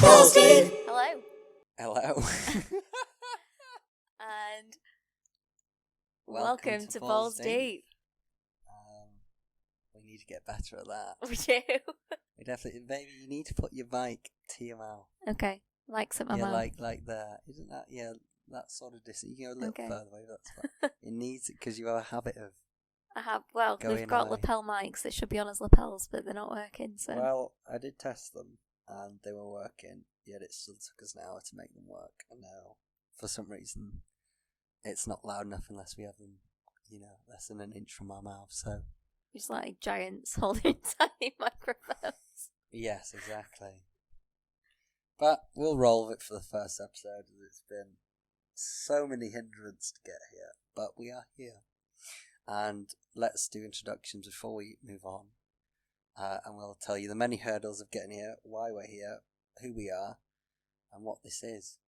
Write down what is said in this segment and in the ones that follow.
Balls Deep. Hello. Hello. And welcome to Balls Deep. We need to get better at that. We do. We definitely, baby, you need to put your mic to your mouth. Okay, like at my mouth. like there. Isn't that, that sort of distance. You can go a little further away, that's fine. It needs, because you have a habit of they've got away. lapel mics that should be on as lapels, but they're not working, so. Well, I did test them, and they were working, yet it still took us an hour to make them work, and now, for some reason, it's not loud enough unless we have them, less than an inch from our mouth, so. Just like giants holding tiny microphones. Yes, exactly. But we'll roll with it for the first episode. It's been so many hindrances to get here, but we are here. And let's do introductions before we move on. And we'll tell you the many hurdles of getting here, why we're here, who we are, and what this is.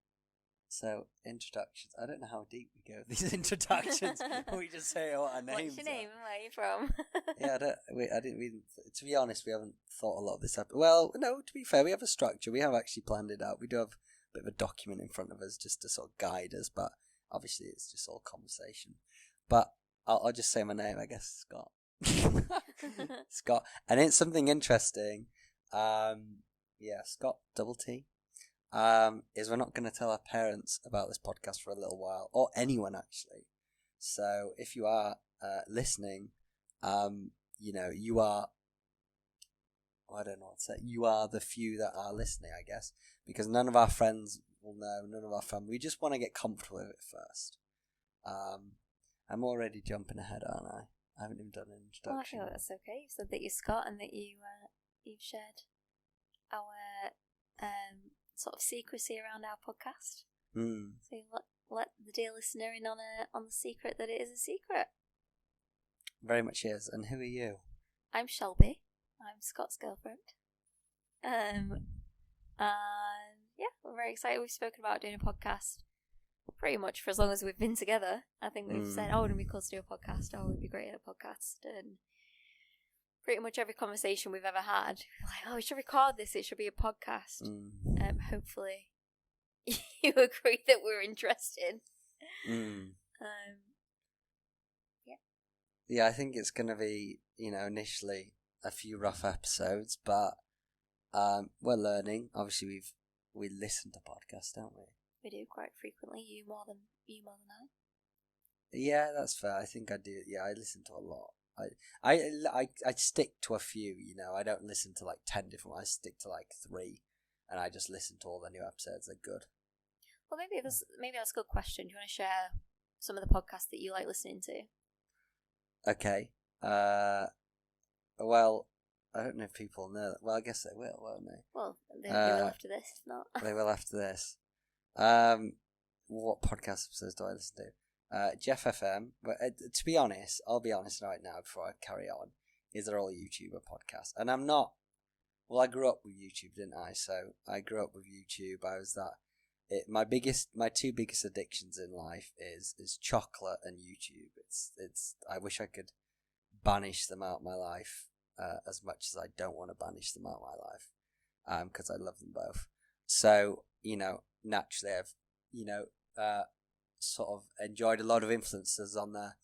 So, introductions. I don't know how deep we go with these introductions. We just say what our names What's your name are. and where are you from? To be honest, we haven't thought a lot of this up. Well, no, to be fair, we have a structure. We have actually planned it out. We do have a bit of a document in front of us just to sort of guide us, but obviously it's just all conversation. But I'll just say my name, I guess, Scott. Scott. And it's something interesting. Scott, double T. Is we're not going to tell our parents about this podcast for a little while, or anyone actually. So if you are listening, you are, I don't know what to say, you are the few that are listening, I guess, because none of our friends will know, none of our family. We just want to get comfortable with it first. I'm already jumping ahead, aren't I? I haven't even done an introduction. Well, I feel that's okay. You said that you're Scott and that you've shared our sort of secrecy around our podcast. So you let the dear listener in on the secret that it is a secret. Very much is. And who are you? I'm Shelby. I'm Scott's girlfriend. We're very excited. We've spoken about doing a podcast pretty much for as long as we've been together. I think we've said, wouldn't it be cool to do a podcast? Oh, we'd be great at a podcast. And pretty much every conversation we've ever had, we're like, we should record this. It should be a podcast. Hopefully, you agree that we're interested. Yeah, I think it's going to be, initially a few rough episodes, but we're learning. Obviously, we listen to podcasts, don't we? We do quite frequently. You more than I. Yeah, that's fair. I think I do. Yeah, I listen to a lot. I stick to a few. I don't listen to like 10 different ones. I stick to like 3, and I just listen to all the new episodes. They're good. Well, maybe that's a good question. Do you want to share some of the podcasts that you like listening to? Okay. Well, I don't know if people know that. Well, I guess they will, won't they? Well, they will after this, if not. They will after this. What podcast episodes do I listen to? Jeff FM. But to be honest, I'll be honest right now before I carry on, is they're all YouTuber podcasts. And I'm not. Well, I grew up with YouTube, didn't I? So I grew up with YouTube. I was that. My two biggest addictions in life is chocolate and YouTube. It's. I wish I could banish them out of my life as much as I don't want to banish them out of my life, because I love them both. So naturally, I've sort of enjoyed a lot of influencers on there,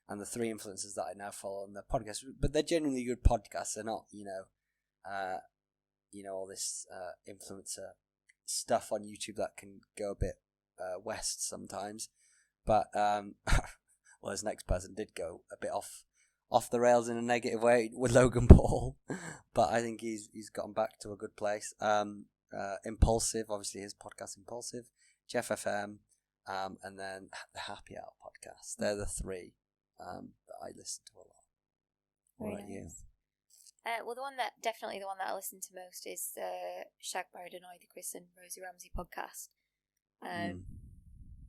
and the 3 influencers that I now follow on their podcasts. But they're genuinely good podcasts. They're not all this influencer stuff on YouTube that can go a bit west sometimes. But well, this next person did go a bit off the rails in a negative way with Logan Paul, but I think he's gotten back to a good place. Impulsive, obviously his podcast Impulsive, Jeff FM, and then the Happy Hour podcast. They're the 3 that I listen to a lot. What about you? Well, the one that I listen to most is the Shag Married Annoyed, the Chris and Rosie Ramsey podcast.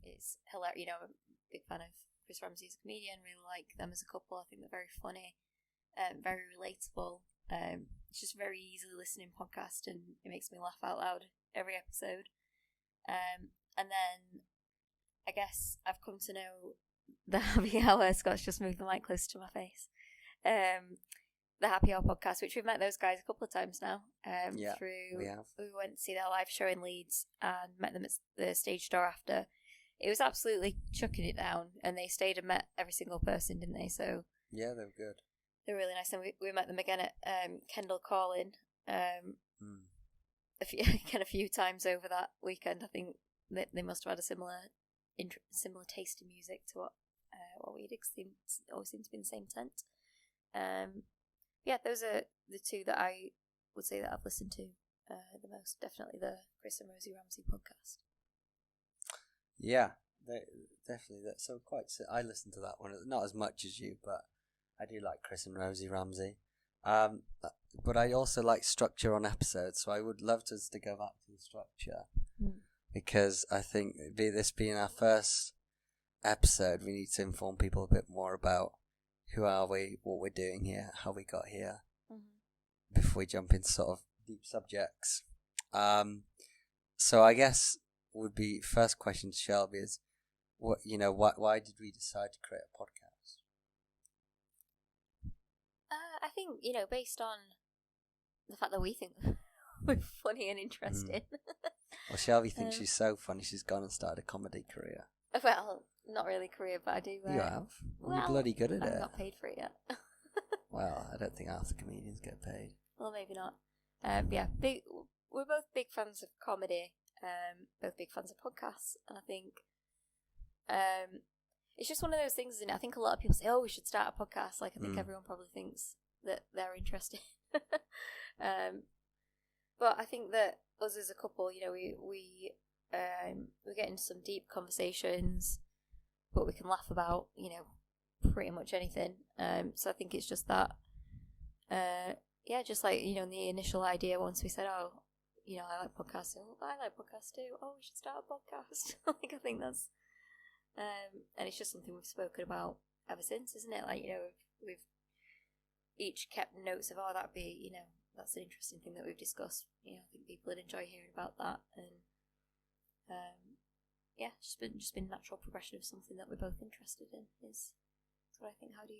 It's hilarious. I'm a big fan of Chris Ramsey as a comedian. Really like them as a couple. I think they're very funny, very relatable. It's just a very easily listening podcast, and it makes me laugh out loud every episode. And then I guess I've come to know the Happy Hour. Scott's just moved the mic closer to my face. the Happy Hour podcast, which we've met those guys a couple of times now. Yeah, through we have. We went to see their live show in Leeds and met them at the stage door after. It was absolutely chucking it down, and they stayed and met every single person, didn't they? So yeah, they were good. They were really nice, and we met them again at Kendall Calling a few times over that weekend. I think they must have had a similar taste in music to what we did. Always seem to be in the same tent. Yeah, those are the two that I would say that I've listened to the most. Definitely the Chris and Rosie Ramsey podcast. Yeah, definitely. So I listened to that one, not as much as you, but I do like Chris and Rosie Ramsey. But I also like structure on episodes, so I would love us to go back to the structure because I think this being our first episode, we need to inform people a bit more about who are we, what we're doing here, how we got here, before we jump into sort of deep subjects. So I guess would be first question to Shelby is, why did we decide to create a podcast? I think, based on the fact that we think we're funny and interesting. Well, Shelby thinks she's so funny, she's gone and started a comedy career. Well, not really career, but I do. You have? You're bloody good at it. I'm not paid for it yet. Well, I don't think half the comedians get paid. Well, maybe not. Yeah, we're both big fans of comedy, both big fans of podcasts, and I think it's just one of those things, isn't it? I think a lot of people say, oh, we should start a podcast. Like, I think everyone probably thinks that they're interested. But I think that us as a couple, we're getting some deep conversations, but we can laugh about, pretty much anything. So I think it's just that, just like, the initial idea once we said, oh, I like podcasts. Oh, I like podcasts too. Oh, we should start a podcast. Like, I think that's, and it's just something we've spoken about ever since, isn't it? Like, we've each kept notes of, oh, that'd be, that's an interesting thing that we've discussed. I think people would enjoy hearing about that, and just been natural progression of something that we're both interested in. Is what I think. How do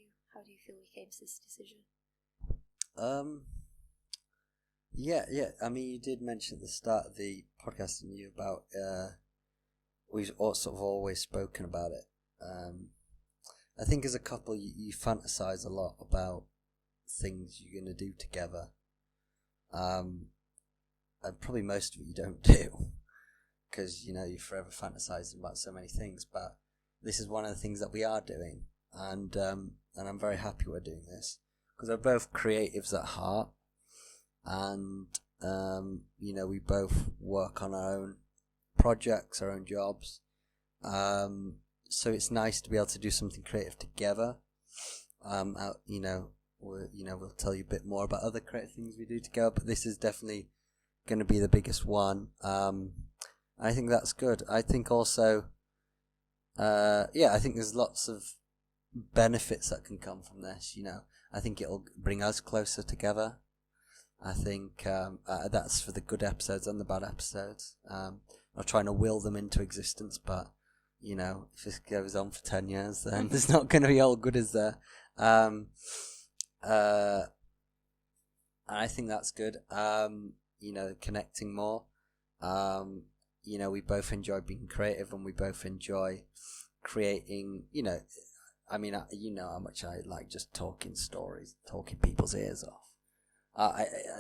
you feel we came to this decision? Yeah. I mean, you did mention at the start of the podcast, didn't you, about we've sort of always spoken about it. I think as a couple, you fantasize a lot about things you're going to do together. And probably most of it you don't do, because you're forever fantasizing about so many things. But this is one of the things that we are doing, and I'm very happy we're doing this because we're both creatives at heart, and we both work on our own projects, our own jobs. So it's nice to be able to do something creative together. We'll tell you a bit more about other creative things we do together, but this is definitely going to be the biggest one. I think that's good. I think also, I think there's lots of benefits that can come from this. I think it'll bring us closer together. I think that's for the good episodes and the bad episodes. Not trying to will them into existence, but if this goes on for 10 years, then there's not going to be all good, is there? And I think that's good. Connecting more. We both enjoy being creative, and we both enjoy creating. How much I like just talking stories, talking people's ears off.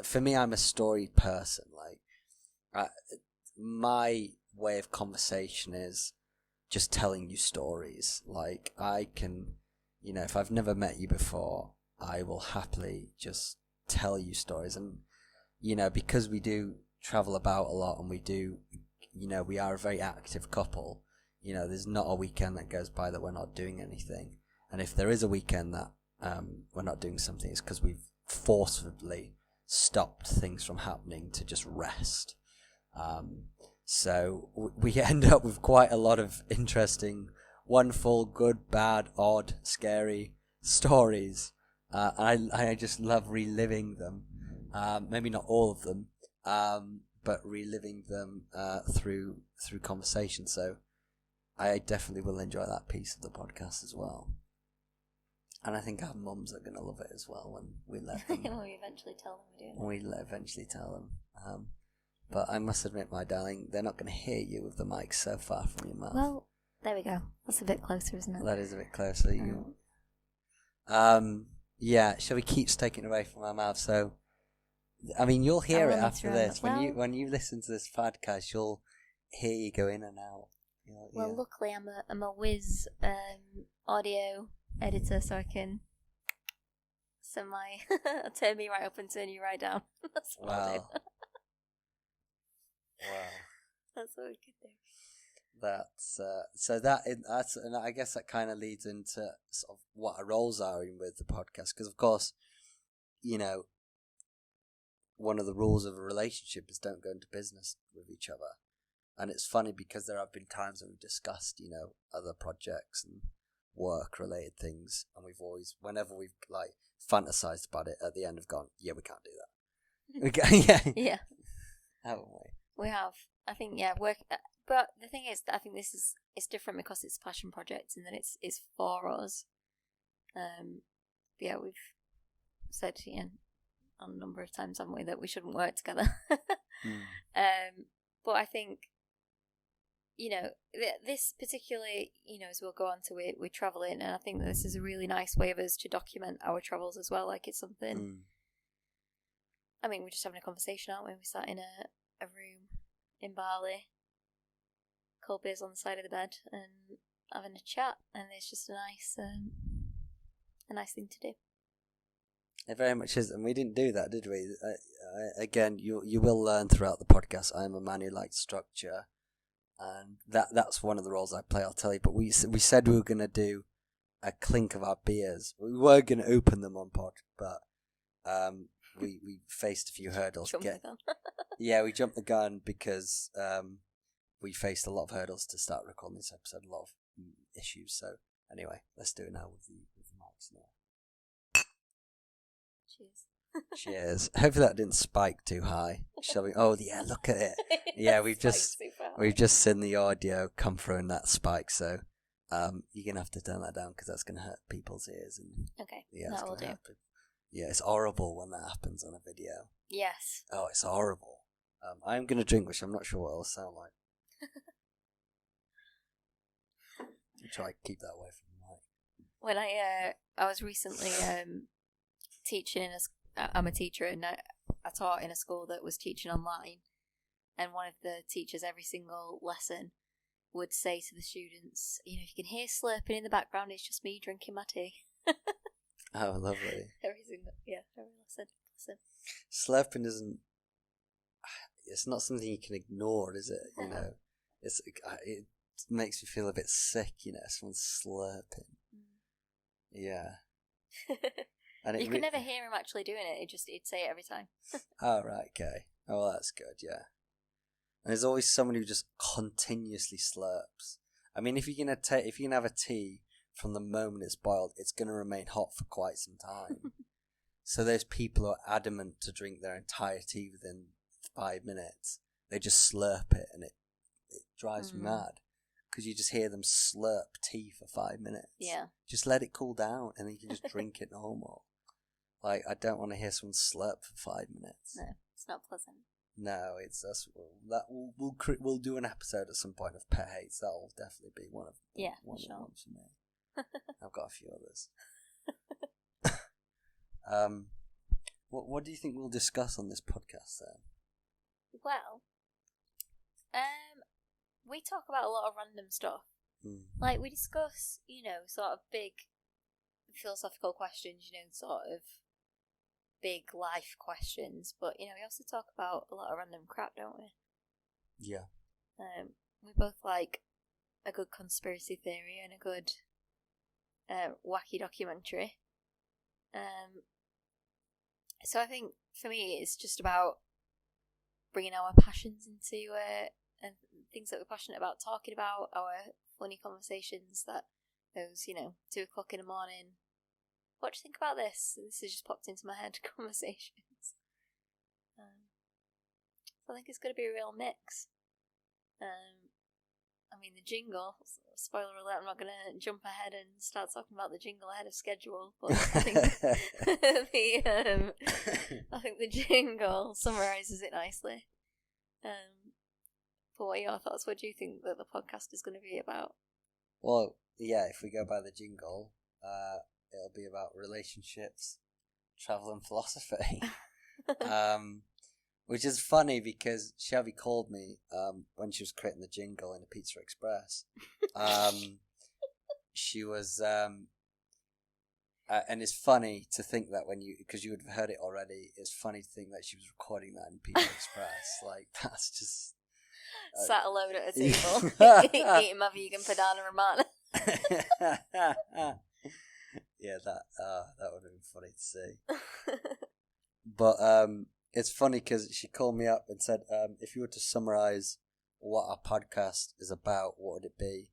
For me, I'm a story person. Like, my way of conversation is just telling you stories. Like, I can, if I've never met you before, I will happily just tell you stories. And, because we do travel about a lot, and we do, we are a very active couple, there's not a weekend that goes by that we're not doing anything. And if there is a weekend that we're not doing something, it's because we've forcibly stopped things from happening to just rest. So we end up with quite a lot of interesting, wonderful, good, bad, odd, scary stories. I just love reliving them. Maybe not all of them, but reliving them through conversation. So I definitely will enjoy that piece of the podcast as well. And I think our mums are going to love it as well when we let them. When we eventually tell them we're doing it. We eventually tell them. But I must admit, my darling, they're not going to hear you with the mic so far from your mouth. Well, there we go. That's a bit closer, isn't it? That is a bit closer. Yeah, shall we keep taking it away from our mouth? So, I mean, you'll hear it after this. When you listen to this podcast, you'll hear you go in and out. Well, luckily I'm a whiz audio editor, so I can send I'll turn me right up and turn you right down. That's what I'll do. Wow. That's what we could do. That's and I guess that kind of leads into sort of what our roles are in with the podcast, because of course, one of the rules of a relationship is don't go into business with each other. And it's funny because there have been times when we've discussed, other projects and work-related things, and we've always, whenever we've fantasized about it, at the end have gone, yeah, we can't do that. Yeah. Haven't we? We have. I think, work. But the thing is, I think it's different because it's a passion project, and then it's for us. We've said a number of times, haven't we, that we shouldn't work together. But I think, this particularly, as we'll go on to it, we're travelling, and I think that this is a really nice way of us to document our travels as well. Like, it's something. I mean, we're just having a conversation, aren't we? We sat in a room in Bali, cold beers on the side of the bed, and having a chat, and it's just a nice thing to do. It very much is, and we didn't do that, did we? Again, you will learn throughout the podcast. I am a man who likes structure, and that's one of the roles I play. I'll tell you. But we said we were going to do a clink of our beers. We were going to open them on pod, but we faced a few hurdles. We jumped the gun because we faced a lot of hurdles to start recording this episode. A lot of issues. So anyway, let's do it now with the mics now. Cheers. Hopefully that didn't spike too high. Shall we? Oh yeah, look at it. Yeah, we've just seen the audio come through in that spike. So you're gonna have to turn that down because that's gonna hurt people's ears. And okay, that will do. Happen. Yeah, it's horrible when that happens on a video. Yes. Oh, it's horrible. I'm gonna drink, which I'm not sure what it'll sound like. Try to keep that away from the mic. When I was recently teaching I'm a teacher, and I taught in a school that was teaching online, and one of the teachers every single lesson would say to the students, if you can hear slurping in the background, it's just me drinking my tea. Oh, lovely. every lesson. Slurping it's not something you can ignore, is it? It makes me feel a bit sick, someone's slurping. Yeah. And you could never hear him actually doing it. He'd say it every time. Oh, right, okay. Oh, well, that's good, yeah. And there's always someone who just continuously slurps. I mean, if you're gonna have a tea from the moment it's boiled, it's gonna remain hot for quite some time. So those people who are adamant to drink their entire tea within 5 minutes, they just slurp it, and it drives me mad. Because you just hear them slurp tea for 5 minutes. Yeah. Just let it cool down, and then you can just drink it normal. I don't want to hear someone slurp for 5 minutes. No, it's not pleasant. No, it's us. We'll do an episode at some point of pet hates. That'll definitely be one of the ones for me. I've got a few others. What do you think we'll discuss on this podcast then? Well, we talk about a lot of random stuff. Like, we discuss, sort of big philosophical questions, sort of big life questions. But, we also talk about a lot of random crap, don't we? Yeah. We both like a good conspiracy theory and a good wacky documentary. So I think, for me, it's just about bringing our passions into and things that we're passionate about, talking about our funny conversations that those, 2 o'clock in the morning, what do you think about this? This has just popped into my head, conversations. So I think it's going to be a real mix. I mean, the jingle, spoiler alert, I'm not going to jump ahead and start talking about the jingle ahead of schedule, but I think I think the jingle summarises it nicely. But what are your thoughts? What do you think that the podcast is going to be about? Well, yeah, if we go by the jingle, it'll be about relationships, travel and philosophy. Which is funny because Shelby called me when she was creating the jingle in the Pizza Express. She was, and it's funny to think that because you would have heard it already, it's funny to think that she was recording that in Pizza Express. Like, that's just... Sat alone at a table, eating my vegan Padana Romana. Yeah, that would have been funny to see. But it's funny because she called me up and said, if you were to summarise what our podcast is about, what would it be?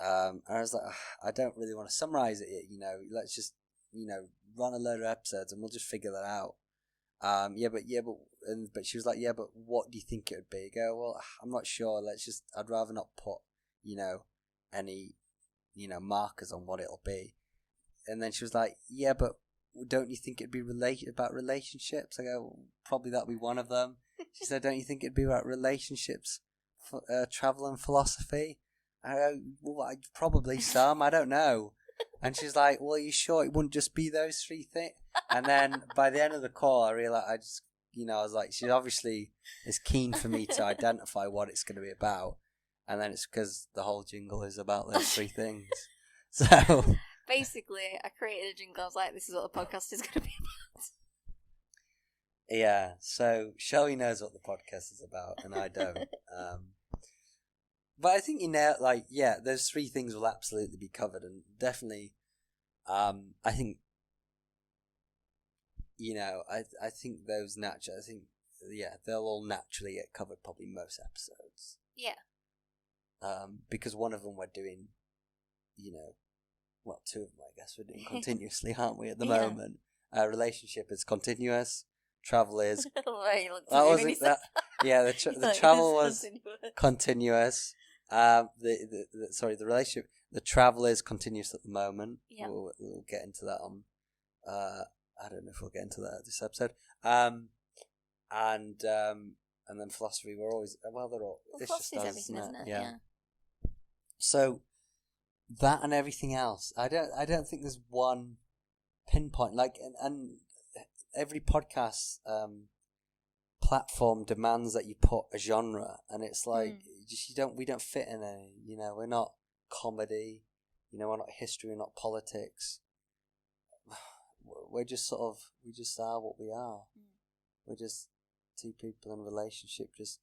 And I was like, I don't really want to summarise it yet, let's just, run a load of episodes and we'll just figure that out. But she was like, yeah, but what do you think it would be? I go, well, I'm not sure. I'd rather not put, any, markers on what it'll be. And then she was like, yeah, but don't you think it'd be about relationships? I go, probably that'll be one of them. She said, don't you think it'd be about relationships, travel and philosophy? I go, well, probably some, I don't know. And she's like, well, are you sure it wouldn't just be those three things? And then by the end of the call, I realised, I was like, she obviously is keen for me to identify what it's going to be about. And then it's because the whole jingle is about those three things. So... Basically, I created a jingle. I was like, this is what the podcast is going to be about. Yeah, so Shelly knows what the podcast is about, and I don't. But I think those three things will absolutely be covered, and definitely, I think, I think those they'll all naturally get covered, probably most episodes. Yeah. Because one of them we're doing, well, two of them, I guess, we're doing continuously, aren't we, at the moment? Relationship is continuous. Travel is... the travel was continuous. The relationship... The travel is continuous at the moment. Yeah. We'll get into that on... I don't know if we'll get into that this episode. And then philosophy, we're always... Well, they're all... Well, philosophy's everything, isn't it? Yeah. So... That and everything else. I don't think there's one pinpoint. And every podcast platform demands that you put a genre, and it's like we don't fit in any. We're not comedy. We're not history. We're not politics. We're just we just are what we are. We're just two people in a relationship, just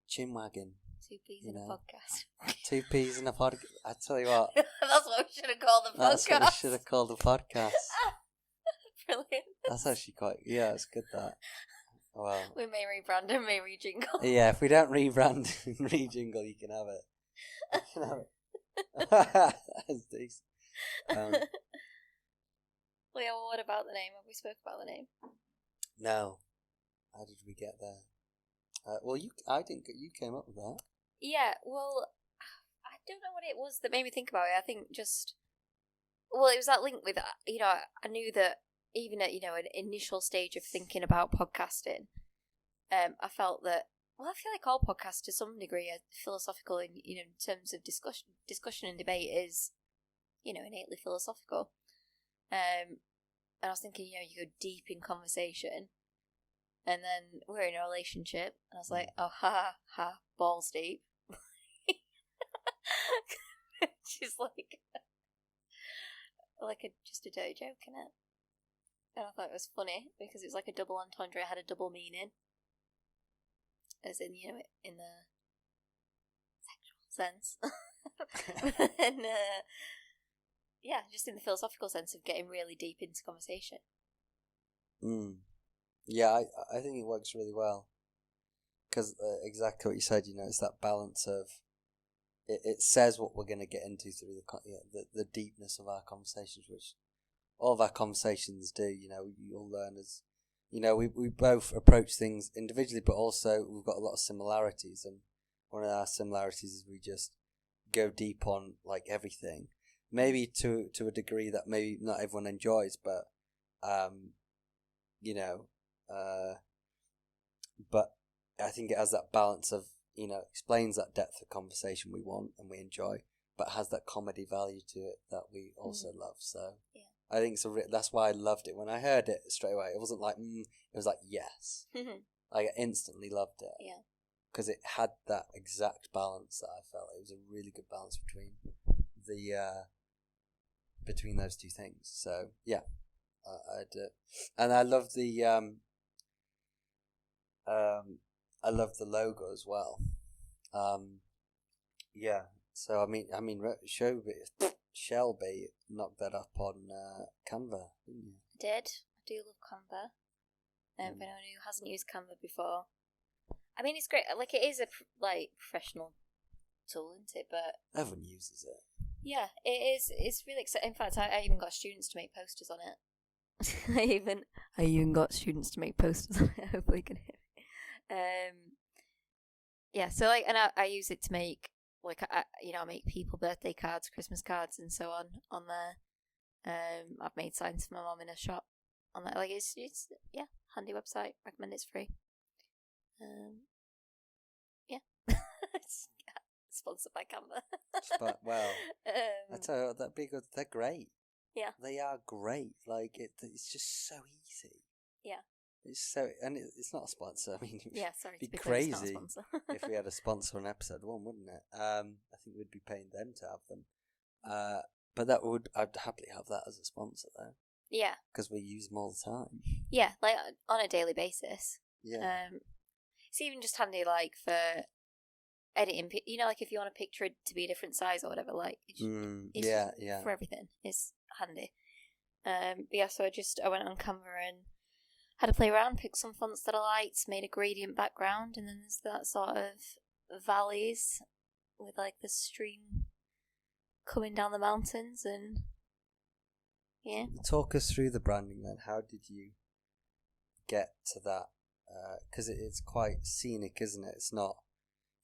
chin-wagging. 2 peas in a podcast. 2 peas in a podcast. I tell you what. That's what we should have called the podcast. That's what we should have called the podcast. Brilliant. That's actually quite... Yeah, it's good that. Well, we may rebrand and may rejingle. Yeah, if we don't rebrand and rejingle, you can have it. You can have it. That's decent. Well, yeah, what about the name? Have we spoke about the name? No. How did we get there? I think you came up with that. Yeah, well, I don't know what it was that made me think about it. I think it was that link with, I knew that even at, an initial stage of thinking about podcasting, I felt that, I feel like all podcasts to some degree are philosophical in terms of discussion and debate is, innately philosophical. And I was thinking, you go deep in conversation. And then we're in a relationship, and I was like, oh, balls deep. She's like just a dirty joke, innit? And I thought it was funny, because it was like a double entendre, it had a double meaning. As in, in the sexual sense. And, just in the philosophical sense of getting really deep into conversation. Yeah, I think it works really well. Because exactly what you said, it's that balance of... It says what we're going to get into through the deepness of our conversations, which all of our conversations do. You'll learn as... we both approach things individually, but also we've got a lot of similarities. And one of our similarities is we just go deep on like everything. Maybe to a degree that maybe not everyone enjoys, but you know, but I think it has that balance of, you know, explains that depth of conversation we want and we enjoy, but has that comedy value to it that we also love. So yeah. I think that's why I loved it. When I heard it straight away, it wasn't like, it was like, yes. Like, I instantly loved it. Yeah. Because it had that exact balance that I felt. It was a really good balance between between those two things. So, yeah. And I love I love the logo as well. Yeah. So I mean, Shelby knocked that up on Canva, didn't you? I did. I do love Canva. For anyone who hasn't used Canva before, I mean, it's great. Like, it is a professional tool, isn't it? But everyone uses it. Yeah, it is. It's really exciting. In fact, I even got students to make posters on it. I even got students to make posters on it. Hopefully, you can hear me. Yeah. So and I use it to make I make people birthday cards, Christmas cards, and so on there. I've made signs for my mum in a shop on that. Like, it's handy website. Recommend. It's free. Yeah. Sponsored by Canva. But I tell you what, that'd be good. They're great. Yeah, they are great. Like, it's just so easy. Yeah, it's so, and it's not a sponsor. I mean, it'd be crazy if we had a sponsor on episode 1, wouldn't it? I think we'd be paying them to have them. But I'd happily have that as a sponsor though. Yeah, because we use them all the time. Yeah, like on a daily basis. Yeah. It's even just handy, like, for editing. Like, if you want a picture to be a different size or whatever, like, yeah, for everything, it's handy. But yeah, so I went on Canva and had a play around, picked some fonts that I liked, made a gradient background, and then there's that sort of valleys with like the stream coming down the mountains, and yeah. Talk us through the branding then. How did you get to that? Because it's quite scenic, isn't it? It's not,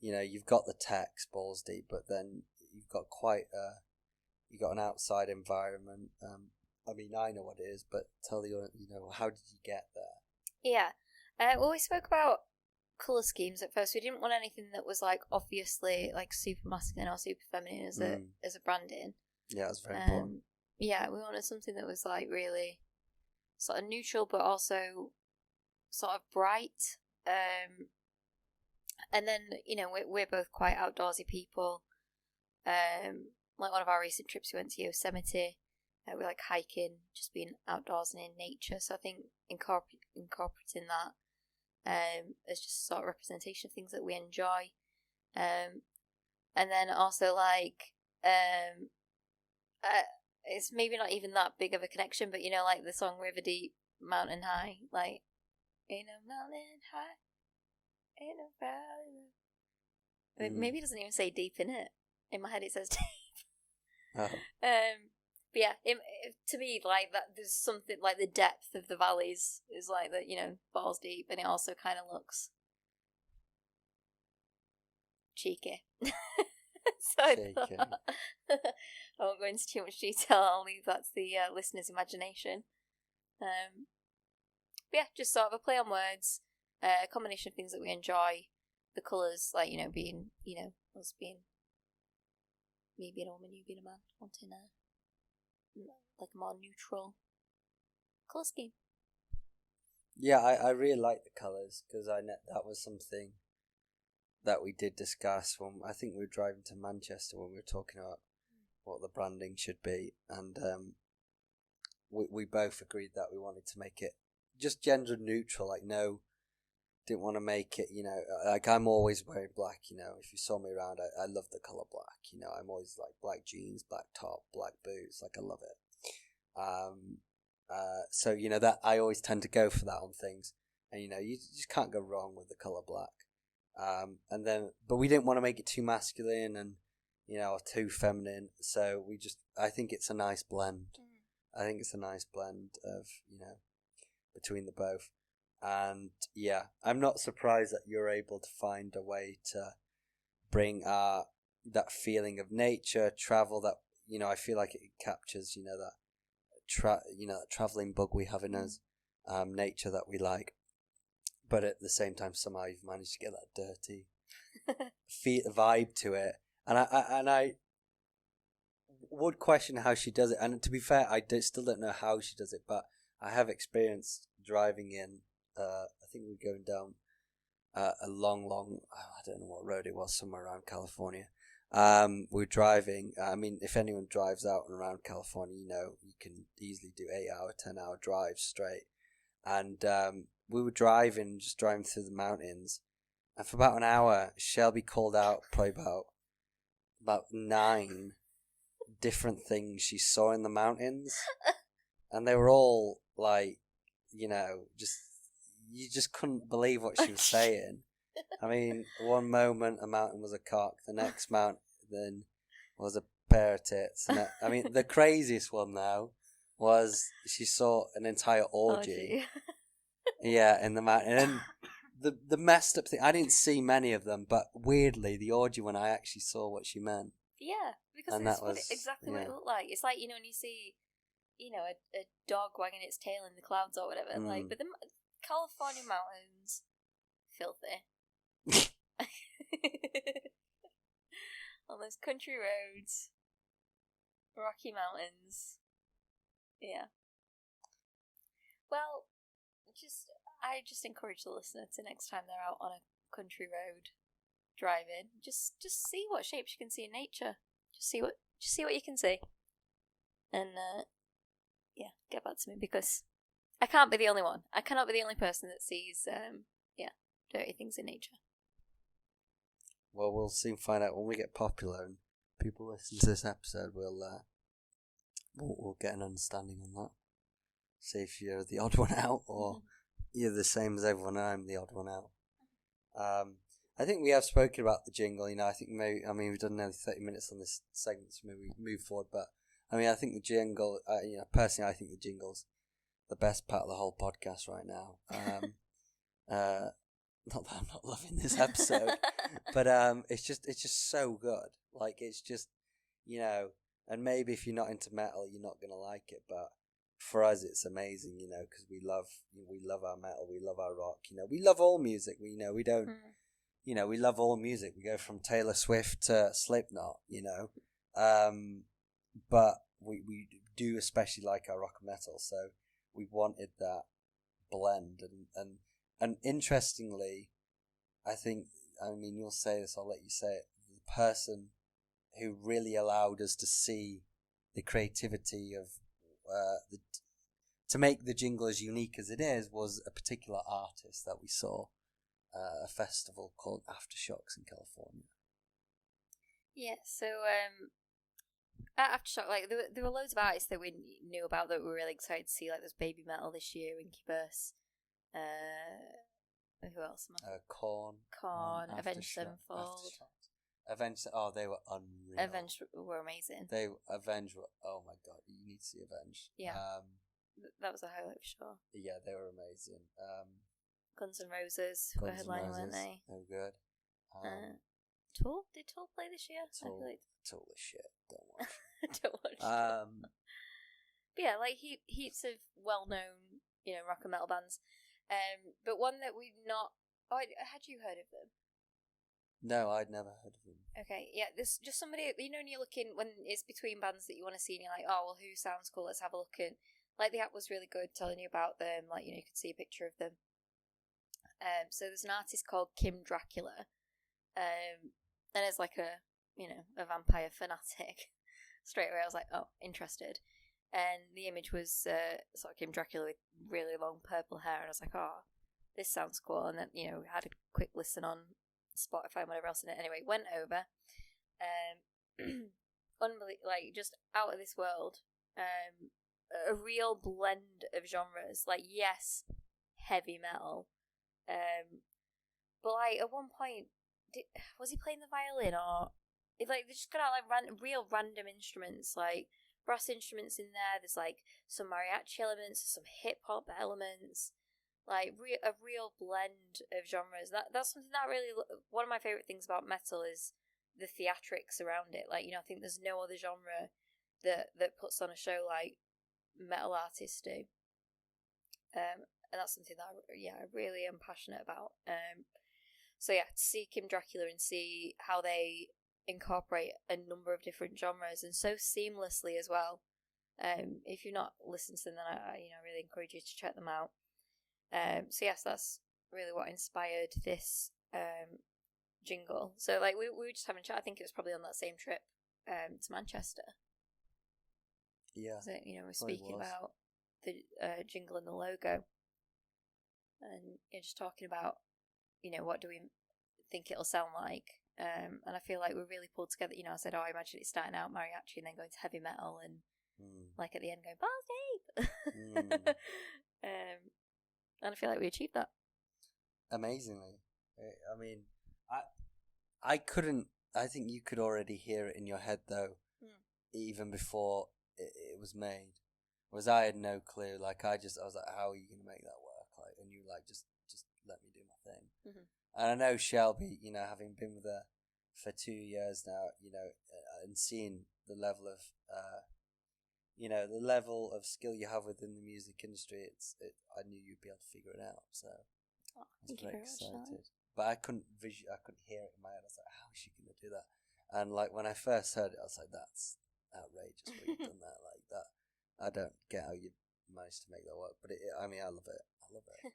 you've got the text balls deep, but then you've got an outside environment. I mean, I know what it is, but tell how did you get there? Yeah. Well, we spoke about colour schemes at first. We didn't want anything that was like obviously like super masculine or super feminine as a branding. Yeah, that's very important. Yeah, we wanted something that was like really sort of neutral, but also sort of bright. And then we're both quite outdoorsy people. Like one of our recent trips, we went to Yosemite. We like hiking, just being outdoors and in nature. So I think incorporating that as just sort of representation of things that we enjoy. And then also like it's maybe not even that big of a connection, but like the song River Deep, Mountain High, like ain't no mountain high, ain't no valley. Maybe it doesn't even say deep in it. In my head it says deep. Oh. But yeah, to me, like that, there's something like the depth of the valleys is like that, balls deep, and it also kind of looks cheeky. So I won't go into too much detail. I'll leave that to the listener's imagination. But yeah, just sort of a play on words, a combination of things that we enjoy. The colours, like being us being me being a woman, you being a man, wanting like a more neutral colour scheme. Yeah, I really like the colours because that was something that we did discuss when I think we were driving to Manchester when we were talking about what the branding should be, and we both agreed that we wanted to make it just gender neutral. Like, didn't want to make it, like I'm always wearing black, if you saw me around, I love the colour black, I'm always like black jeans, black top, black boots, like I love it. So, that I always tend to go for that on things, and you just can't go wrong with the colour black. But we didn't want to make it too masculine and, or too feminine, so I think it's a nice blend. I think it's a nice blend of, between the both. And yeah, I'm not surprised that you're able to find a way to bring that feeling of nature, travel. That I feel like it captures that that traveling bug we have in us, nature that we like. But at the same time, somehow you've managed to get that dirty vibe to it, and I would question how she does it. And to be fair, still don't know how she does it, but I have experienced driving in. I think we're going down a long, I don't know what road it was, somewhere around California. We're driving. I mean, if anyone drives out and around California, you can easily do 8-hour, 10-hour drives straight. And we were driving through the mountains, and for about an hour, Shelby called out probably about 9 different things she saw in the mountains, and they were all like, you just couldn't believe what she was saying. I mean, one moment a mountain was a cock, the next mountain was a pair of tits. And I mean, the craziest one now was she saw an entire orgy. Yeah, in the mountain. And the messed up thing, I didn't see many of them, but weirdly, the orgy one, I actually saw what she meant. Yeah, because it's exactly what it looked like. It's like, when you see, a dog wagging its tail in the clouds or whatever. Like, but the California mountains, filthy. On those country roads, rocky mountains. Yeah. Well, I just encourage the listener to, next time they're out on a country road driving, just see what shapes you can see in nature. Just see what you can see, and get back to me, because I can't be the only one. I cannot be the only person that sees dirty things in nature. Well, we'll soon find out when we get popular and people listen to this episode. We'll get an understanding on that. See if you're the odd one out, or you're the same as everyone. I'm the odd one out. I think we have spoken about the jingle. I think we've done nearly 30 minutes on this segment, so maybe we move forward. But I think the jingle. Personally, I think the jingle's the best part of the whole podcast right now. Not that I'm not loving this episode, but it's just so good. Like, it's just, and maybe if you're not into metal, you're not gonna like it, but for us, it's amazing, because we love our metal, we love our rock, we love all music. We don't, we love all music. We go from Taylor Swift to Slipknot, but we do especially like our rock and metal, so we wanted that blend, and interestingly, I think, you'll say this, I'll let you say it, the person who really allowed us to see the creativity of to make the jingle as unique as it is was a particular artist that we saw at a festival called Aftershocks in California. Yeah, so at Aftershock, like, there were loads of artists that we knew about that we were really excited to see. Like, there's Baby Metal this year, Incubus, who else? Korn, Avenged Sevenfold. They were unreal. Avenged were amazing. Avenged were, oh my god, you need to see Avenged. Yeah. That was a highlight for sure. Yeah, they were amazing. Guns N' Roses were headlining, weren't they? They were good. Tool? Did Tool play this year? Tool is shit. Don't watch. Don't watch. But yeah, like, heaps of well-known, rock and metal bands. But one that we've not... Oh, had you heard of them? No, I'd never heard of them. Okay, yeah, there's just somebody, when you're looking, when it's between bands that you want to see, and you're like, oh, well, who sounds cool, let's have a look. And, like, the app was really good telling you about them, like, you could see a picture of them. So there's an artist called Kim Dracula, and as, like, a vampire fanatic, straight away I was like, oh, interested. And the image was sort of Kim Dracula with really long purple hair, and I was like, oh, this sounds cool. And then, had a quick listen on Spotify and whatever else in it. Anyway, went over. Unbelievable, like, just out of this world. A real blend of genres. Like, yes, heavy metal. But, like, at one point, was he playing the violin, or... Like, they just got out, like, real random instruments, like brass instruments in there. There's, like, some mariachi elements, some hip-hop elements. Like, a real blend of genres. That's something that really... One of my favourite things about metal is the theatrics around it. Like, you know, I think there's no other genre that puts on a show like metal artists do. And that's something that I really am passionate about. So yeah, to see Kim Dracula and see how they incorporate a number of different genres and so seamlessly as well. If you've not listened to them, then I really encourage you to check them out. So yes, that's really what inspired this jingle. So like we were just having a chat. I think it was probably on that same trip to Manchester. Yeah. So, you know, we're speaking about the jingle and the logo, and just talking about, you know, what do we think it'll sound like. And I feel like we really pulled together. You know, I said, I imagine it starting out mariachi and then going to heavy metal, and like at the end going balls deep. And I feel like we achieved that amazingly. I mean, I couldn't. I think you could already hear it in your head though, even before it was made. Whereas I had no clue. Like I was like, how are you going to make that work? Like, and you were like, just let me do my thing. Mm-hmm. And I know Shelby, you know, having been with her for 2 years now, you know, and seeing the level of, the level of skill you have within the music industry, I knew you'd be able to figure it out. So I was very excited. But I couldn't hear it in my head. I was like, how is she going to do that? And like when I first heard it, I was like, that's outrageous what you've done that like that. I don't get how you managed to make that work, but I mean, I love it.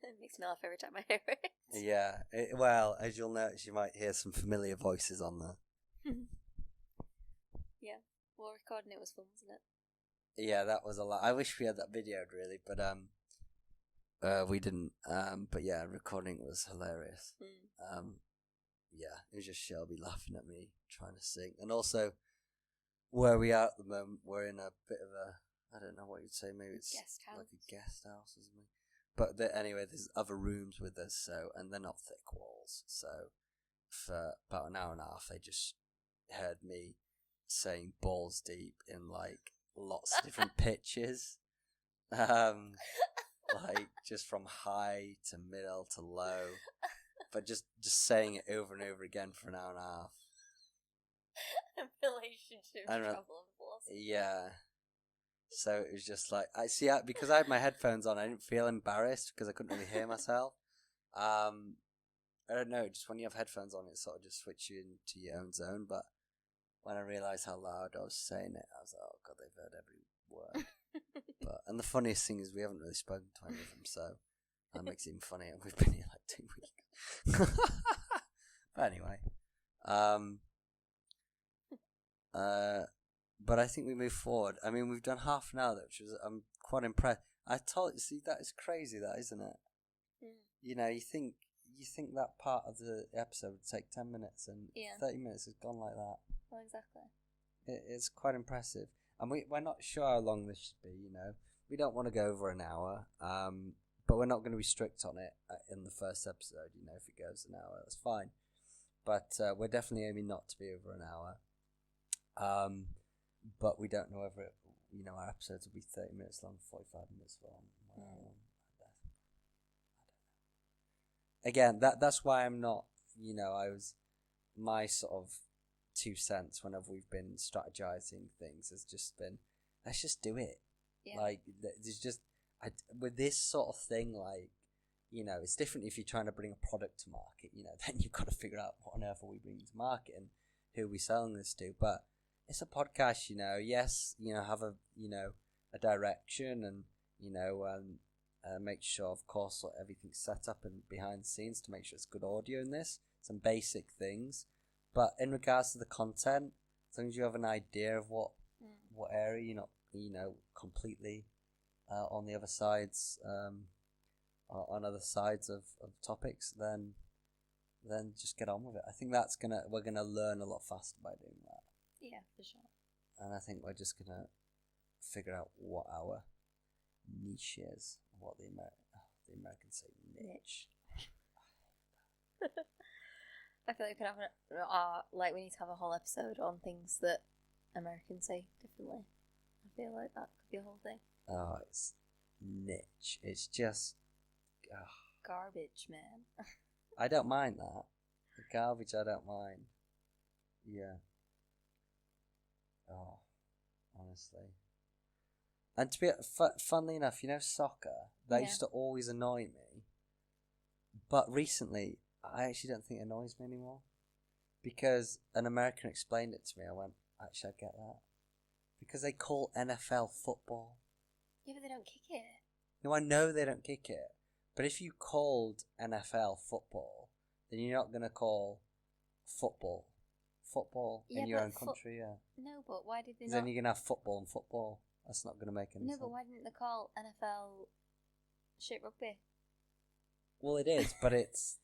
It makes me laugh every time I hear it. Yeah, well, as you'll notice, you might hear some familiar voices on there. Yeah, well, recording it was fun, wasn't it? Yeah, that was a lot. I wish we had that videoed, really, but we didn't. But yeah, recording was hilarious. Yeah, it was just Shelby laughing at me trying to sing, and also where we are at the moment, we're in a bit of a, I don't know what you'd say, maybe it's like a guest house or something. But anyway, there's other rooms with us, and they're not thick walls. So for about an hour and a half, they just heard me saying balls deep in like lots of different pitches. Like just from high to middle to low. But just saying it over and over again for an hour and a half. Relationship trouble and balls. Yeah. So it was just like because I had my headphones on, I didn't feel embarrassed because I couldn't really hear myself. I don't know, just when you have headphones on, it sort of just switches you into your own zone. But when I realised how loud I was saying it, I was like, oh god, they've heard every word. And the funniest thing is we haven't really spoken to any of them, so that makes it even funnier. We've been here like 2 weeks. But anyway, but I think we move forward. I mean, we've done half an hour, which was I'm quite impressed. I told you, see, that is crazy, that isn't it? You know, you think that part of the episode would take 10 minutes, and 30 minutes has gone like that. Well, exactly. It's quite impressive, and we're not sure how long this should be. You know, we don't want to go over an hour, but we're not going to be strict on it in the first episode. You know, if it goes an hour, that's fine. But we're definitely aiming not to be over an hour. But we don't know whether our episodes will be 30 minutes long, 45 minutes long. I don't know. Again, that's why I'm not, my sort of 2 cents whenever we've been strategizing things has just been, let's just do it. Yeah. Like, there's just, with this sort of thing, like, it's different if you're trying to bring a product to market, then you've got to figure out what on earth are we bringing to market and who are we selling this to. But it's a podcast, yes, have a direction and, make sure, of course, everything's set up and behind the scenes to make sure it's good audio in this, some basic things. But in regards to the content, as long as you have an idea of what area you're not, completely on the other sides, on other sides of topics, then just get on with it. I think we're gonna learn a lot faster by doing that. Yeah, for sure. And I think we're just gonna figure out what our niche is, what the Americans say niche. I feel like we can have we need to have a whole episode on things that Americans say differently. I feel like that could be a whole thing. Oh, it's niche. It's just garbage, man. I don't mind that. The garbage, I don't mind. Yeah. Oh, honestly. And to be funnily enough, soccer, that used to always annoy me. But recently, I actually don't think it annoys me anymore. Because an American explained it to me. I went, actually, I get that. Because they call NFL football. Yeah, but they don't kick it. No, I know they don't kick it. But if you called NFL football, then you're not going to call football in your own country, yeah. No, but why did they not? Then you're going to have football and football. That's not going to make any sense. No, but why didn't they call NFL shit rugby? Well, it is, but it's.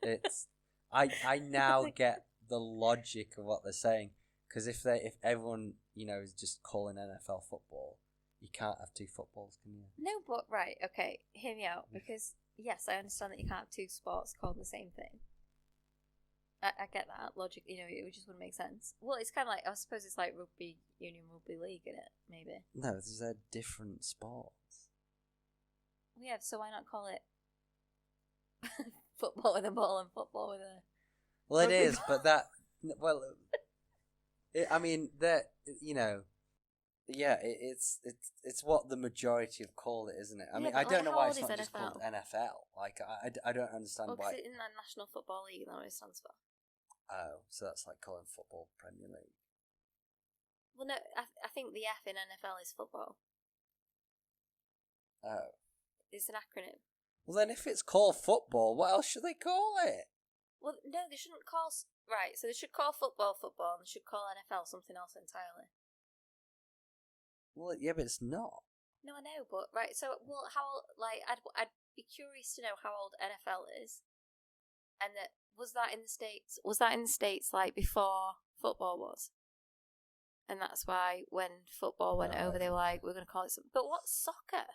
I now get the logic of what they're saying, because if everyone is just calling NFL football, you can't have two footballs, can you? No, but right, okay, hear me out, because yes, I understand that you can't have two sports called the same thing. I get that logic. It just wouldn't make sense. Well, it's kind of like, I suppose it's like rugby union, rugby league, isn't it? Maybe. No, they're different sports. Yeah, so why not call it football with a ball and football with a... Well, it is, but that... Well, I mean, that, yeah, it's what the majority have called it, isn't it? I mean, I don't know why it's not just called NFL. Like, I don't understand why... Because it's in the National Football League, that's what it stands for. Oh, so that's like calling football Premier League. Well, no, I think the F in NFL is football. Oh. It's an acronym. Well, then if it's called football, what else should they call it? Well, no, they shouldn't call... Right, so they should call football, and they should call NFL something else entirely. Well, yeah, but it's not. No, I know, but... Right, so, well, I'd be curious to know how old NFL is. And that... Was that in the States, like, before football was? And that's why when football went over, they were like, we're going to call it something. But what's soccer?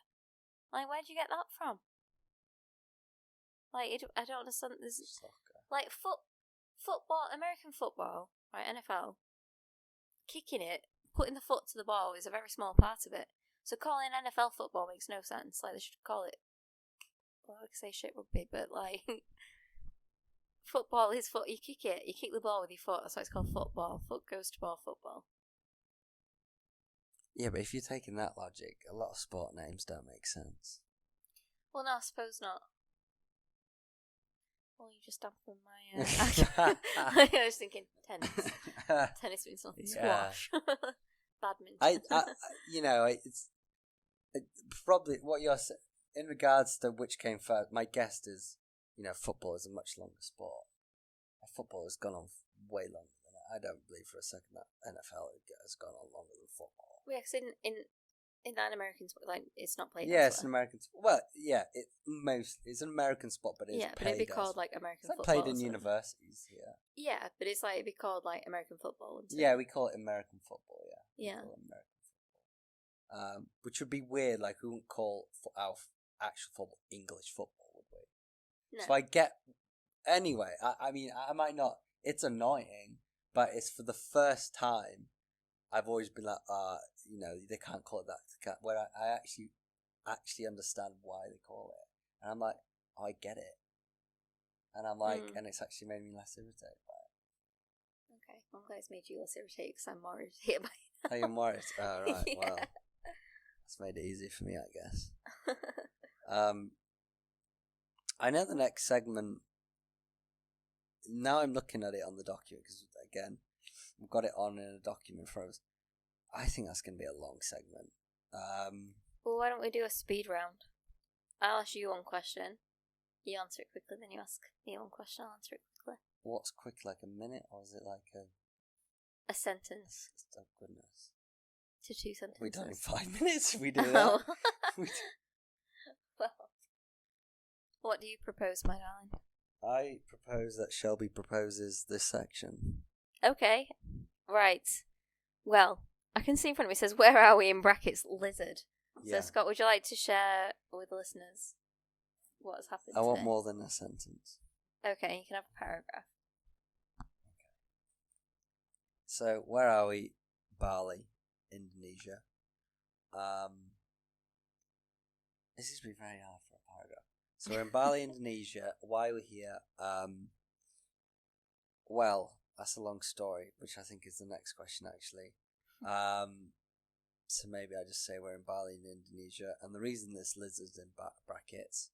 Like, where'd you get that from? Like, I don't understand. There's soccer. Like, football, American football, right, NFL, kicking it, putting the foot to the ball is a very small part of it. So calling NFL football makes no sense. Like, they should call it, well, I could say shit rugby, but, like... Football is foot. You kick it. You kick the ball with your foot. That's why it's called football. Foot goes to ball. Football. Yeah, but if you're taking that logic, a lot of sport names don't make sense. Well, no, I suppose not. Well, you just dumped on my... I was thinking tennis. Tennis means nothing. Yeah. Squash. Badminton. It's probably what you're saying. In regards to which came first, my guess is... football is a much longer sport. Football has gone on way longer than it. I don't believe for a second that NFL has gone on longer than football. Yeah, because in that American sport, like, it's not played. Yeah, it's an American sport. Well, yeah, it's an American sport, but it's but it'd be called like American football. Played in universities, yeah. Yeah, but it's like it'd be called like American football. Yeah, we call it American football. Yeah. Yeah. We call it American football. Which would be weird. Like, we wouldn't call our actual football English football, would we? No. So I get... Anyway, I mean, I might not... It's annoying, but it's for the first time I've always been like, they can't call it that. Where I actually understand why they call it. And I'm like, oh, I get it. And I'm like, and it's actually made me less irritated by it. Okay, well, I'm glad it's made you less irritated because I'm more irritated by it. Oh, you're more irritated? Oh, right, yeah. Well, that's made it easy for me, I guess. I know the next segment... Now I'm looking at it on the document, because, again, we've got it on in a document for us. I think that's going to be a long segment. Well, why don't we do a speed round? I'll ask you one question. You answer it quickly, then you ask me one question, I'll answer it quickly. What's quick, like a minute, or is it like a sentence? Oh, goodness. To 2 sentences. We done in 5 minutes if we do that. Well, what do you propose, my darling? I propose that Shelby proposes this section. Okay. Right. Well, I can see in front of me, it says, where are we in brackets, lizard. Yeah. So, Scott, would you like to share with the listeners what has happened I want more than a sentence. Okay, you can have a paragraph. Okay. So, where are we? Bali, Indonesia. This is going to be very hard for a paragraph. So we're in Bali, Indonesia. Why we're here? Well, that's a long story, which I think is the next question, actually. So maybe I just say we're in Bali in Indonesia, and the reason this lizard's in brackets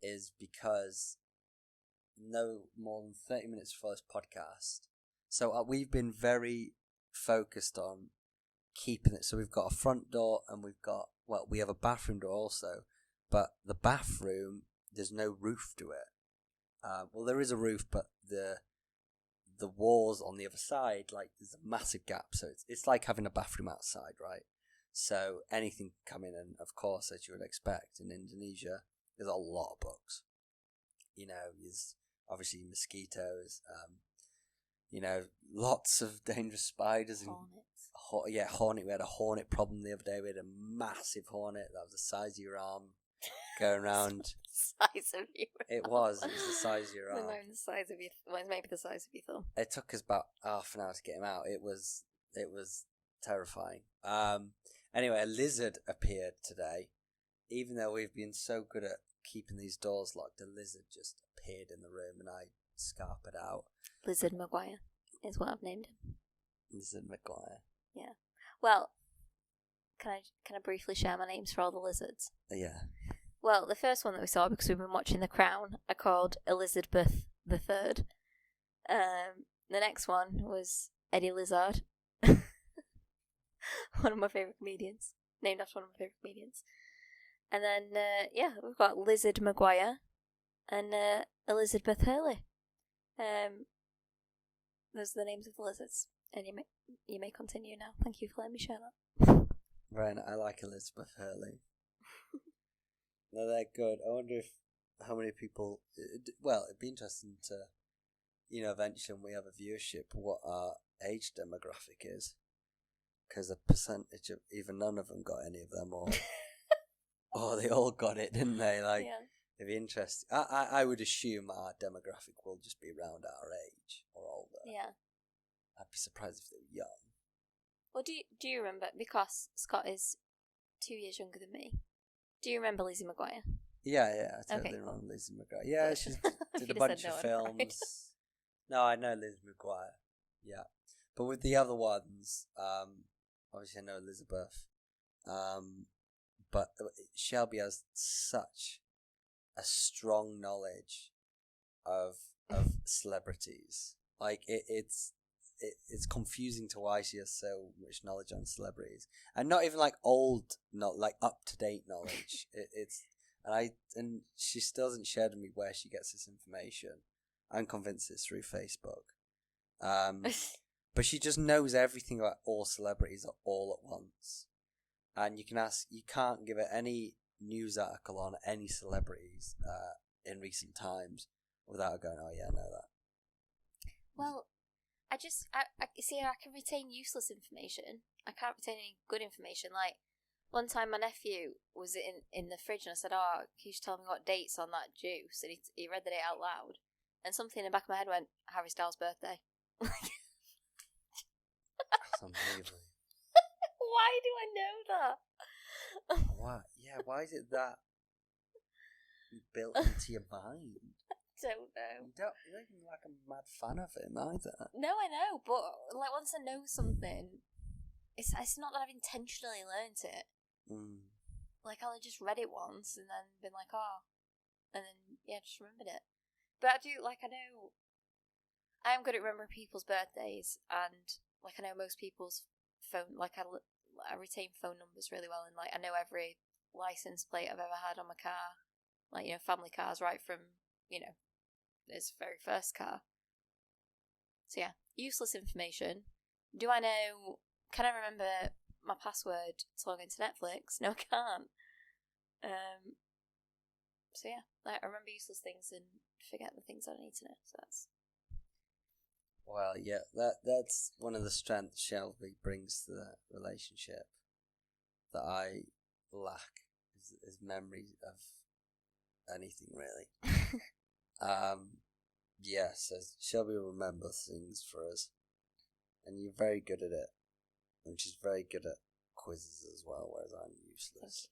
is because no more than 30 minutes before this podcast, so we've been very focused on keeping it. So we've got a front door, and we have a bathroom door also, but the bathroom, there's no roof to it. Well, there is a roof, but the walls on the other side, like, there's a massive gap, so it's like having a bathroom outside, right? So anything can come in, and of course, as you would expect in Indonesia, there's a lot of bugs. There's obviously mosquitoes, lots of dangerous spiders. Hornets. Hornet. We had a hornet problem the other day. We had a massive hornet that was the size of your arm going around. Size of your arm. It was the size of your arm. The size of your, maybe the size of your thumb. It took us about half an hour to get him out. It was terrifying. Anyway, a lizard appeared today. Even though we've been so good at keeping these doors locked, a lizard just appeared in the room, and I scarpered out. Lizard Maguire is what I've named him. Lizard Maguire. Yeah. Well, can I briefly share my names for all the lizards? Yeah. Well, the first one that we saw, because we've been watching The Crown, are called Elizabeth III. The next one was Eddie Lizard. One of my favourite comedians. Named after one of my favourite comedians. And then, we've got Lizard Maguire and Elizabeth Hurley. Those are the names of the lizards. And you may continue now. Thank you for letting me share that. Right, I like Elizabeth Hurley. No, they're good. I wonder how many people... Well, it'd be interesting to, eventually when we have a viewership, what our age demographic is. Because a percentage of... Either none of them got any of them, or they all got it, didn't they? Like, yeah. It'd be interesting. I would assume our demographic will just be around our age or older. Yeah. I'd be surprised if they were young. Well, do you remember, because Scott is 2 years younger than me, do you remember Lizzie McGuire? Yeah, I totally remember Lizzie McGuire. Yeah, she did a bunch of films. No, I know Lizzie McGuire. Yeah. But with the other ones, obviously I know Elizabeth, but Shelby has such a strong knowledge of celebrities. Like, it's confusing to why she has so much knowledge on celebrities, and not even like old, not like up to date knowledge. And she still hasn't shared with me where she gets this information. I'm convinced it's through Facebook. But she just knows everything about all celebrities all at once, and you can't give her any news article on any celebrities in recent times without her going, "Oh yeah, I know that." Well, I see. I can retain useless information. I can't retain any good information. Like, one time my nephew was in the fridge, and I said, "Oh, can you just tell me what date's on that juice?" And he read the date out loud, and something in the back of my head went, "Harry Styles' birthday." That's unbelievable. Why do I know that? Why? Yeah, why is it that built into your mind? Don't know. You're not even like a mad fan of him either. No, I know, but like once I know something, it's not that I've intentionally learnt it. Like, I'll have just read it once and then been like, oh, and then just remembered it. But I know I am good at remembering people's birthdays, and like I know most people's phone. Like, I retain phone numbers really well, and like I know every license plate I've ever had on my car. Like, family cars, right from its very first car. So yeah, useless information. Do I know? Can I remember my password to log into Netflix? No, I can't. So yeah, I remember useless things and forget the things I need to know. So that's. Well, yeah, that's one of the strengths Shelby brings to the relationship that I lack is memory of anything really. So Shelby will remember things for us, and you're very good at it, and she's very good at quizzes as well, whereas I'm useless.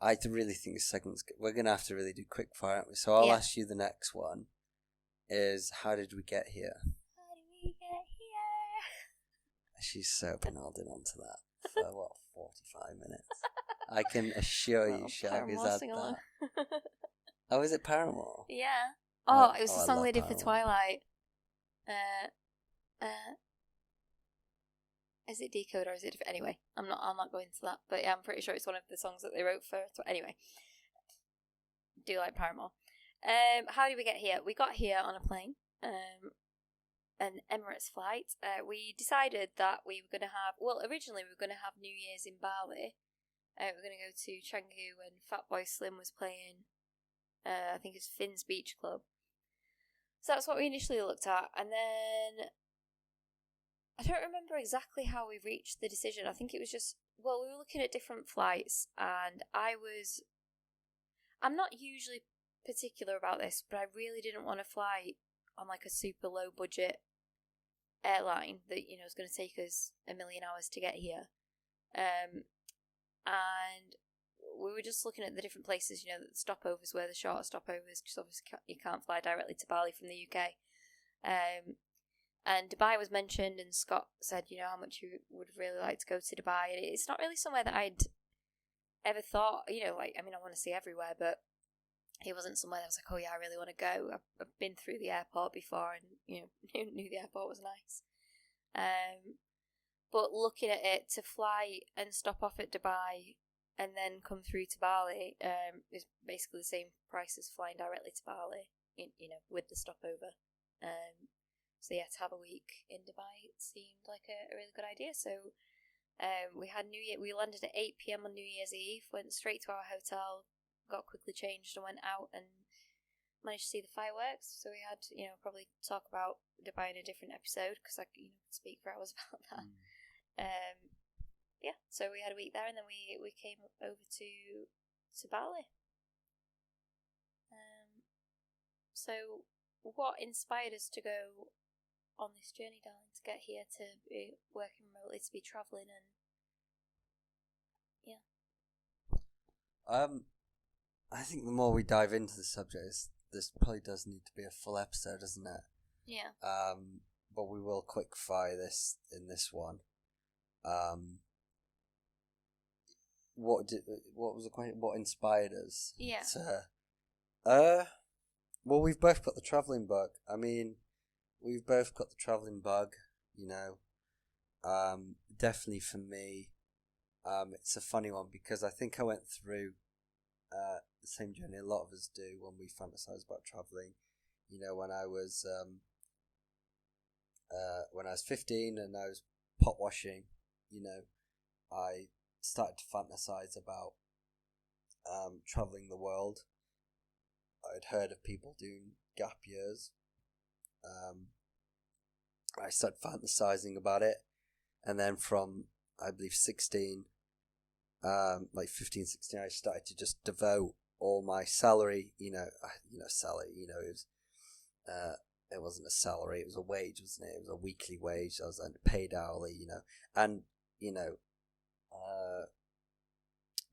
I really think this segment's good. We're gonna have to really do quick fire, aren't we? So I'll ask you the next one. is how did we get here? How did we get here? She's so been holding on to that for, 45 minutes. I can assure you, Shag has had that. Oh, is it Paramore? Yeah. Oh, it was the I song love they did for Paramore. Twilight. Is it Decode or is it... Anyway, I'm not going to that. But yeah, I'm pretty sure it's one of the songs that they wrote for... Anyway. Do like Paramore. How did we get here? We got here on a plane. An Emirates flight. We decided that we were going to have... Well, originally we were going to have New Year's in Bali. We were going to go to Canggu when Fatboy Slim was playing... I think it's Finn's Beach Club. So that's what we initially looked at. And then... I don't remember exactly how we reached the decision. I think it was just... Well, we were looking at different flights. And I'm not usually particular about this, but I really didn't want to fly on like a super low budget airline that, is going to take us 1 million hours to get here. And we were just looking at the different places, the stopovers were the shorter stopovers, because obviously you can't fly directly to Bali from the UK. And Dubai was mentioned, and Scott said, how much you would really like to go to Dubai. And it's not really somewhere that I'd ever thought, I want to see everywhere, but it wasn't somewhere that I was like, oh yeah, I really want to go. I've been through the airport before and, knew the airport was nice. But looking at it, to fly and stop off at Dubai and then come through to Bali is basically the same price as flying directly to Bali, with the stopover. So yeah, to have a week in Dubai seemed like a really good idea. So we had we landed at 8 p.m. on New Year's Eve, went straight to our hotel, got quickly changed and went out and managed to see the fireworks. So we had, probably talk about Dubai in a different episode because I could speak for hours about that. Yeah, so we had a week there and then we came over to Bali. So what inspired us to go on this journey, darling, to get here, to be working remotely, to be travelling and yeah. I think the more we dive into the subject, this probably does need to be a full episode, doesn't it? Yeah. But we will quick fire this in this one. What was the question? What inspired us? Yeah. Well, we've both got the travelling bug. We've both got the travelling bug. Definitely for me, it's a funny one because I think I went through the same journey a lot of us do when we fantasize about travelling. When I was 15 and I was pot washing, I started to fantasize about travelling the world. I'd heard of people doing gap years. I started fantasizing about it, and then from I believe 16, like 15, 16, I started to just devote all my salary. Salary. It wasn't a salary; it was a wage, wasn't it? It was a weekly wage. I was paid hourly, and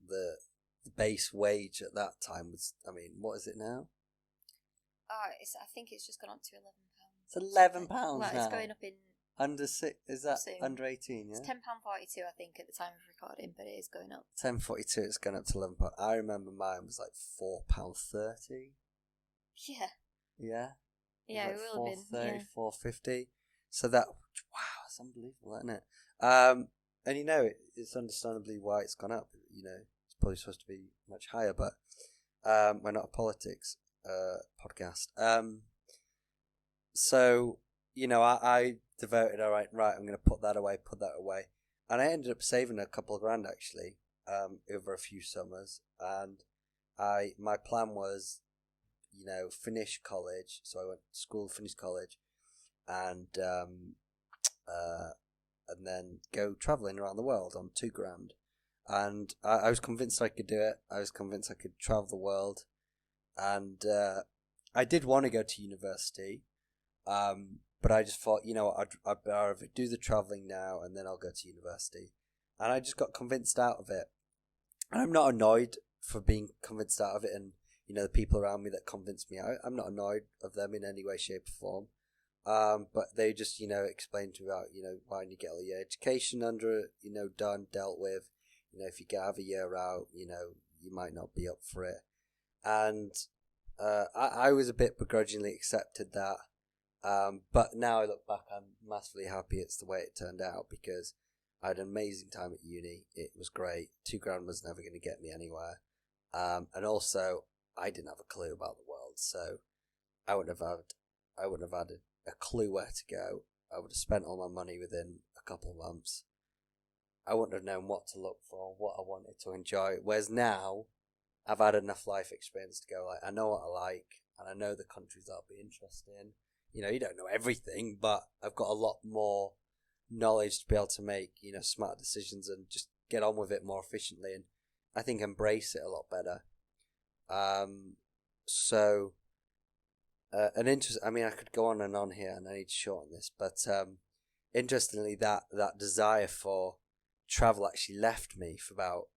the base wage at that time was, what is it now? I think it's just gone up to £11. It's £11 well, now. It's going up in under 6. Is that soon. Under 18? Yeah. It's £10.42, I think, at the time of recording, but it is going up. 10.42. It's going up to £11. I remember mine was like £4.30. Yeah. Yeah. Yeah, it will have been. Yeah. £4.50. So that, wow, it's unbelievable, isn't it? And it's understandably why it's gone up. It's probably supposed to be much higher, but we're not a politics podcast. So I devoted, all right, I'm going to put that away, and I ended up saving a couple of grand actually over a few summers, and my plan was, finish college. So I went to school, finished college, and then go travelling around the world on £2,000. And I was convinced I could do it. I was convinced I could travel the world. And I did want to go to university, but I just thought, I'd rather do the travelling now and then I'll go to university. And I just got convinced out of it. And I'm not annoyed for being convinced out of it and the people around me that convinced me. I'm not annoyed of them in any way, shape, or form. But they just, explained to me about, why you get all your education under, done, dealt with. If you have a year out, you might not be up for it. And I was a bit begrudgingly accepted that. But now I look back, I'm massively happy it's the way it turned out, because I had an amazing time at uni. It was great. £2,000 was never going to get me anywhere. And also, I didn't have a clue about the world, so I wouldn't have had a clue where to go. I would have spent all my money within a couple of months. I wouldn't have known what to look for, what I wanted to enjoy. Whereas now, I've had enough life experience to go, I know what I like, and I know the countries I'll be interested in. You don't know everything, but I've got a lot more knowledge to be able to make, smart decisions and just get on with it more efficiently, and I think embrace it a lot better. An interest. I mean, I could go on and on here, and I need to shorten this. But interestingly, that desire for travel actually left me for about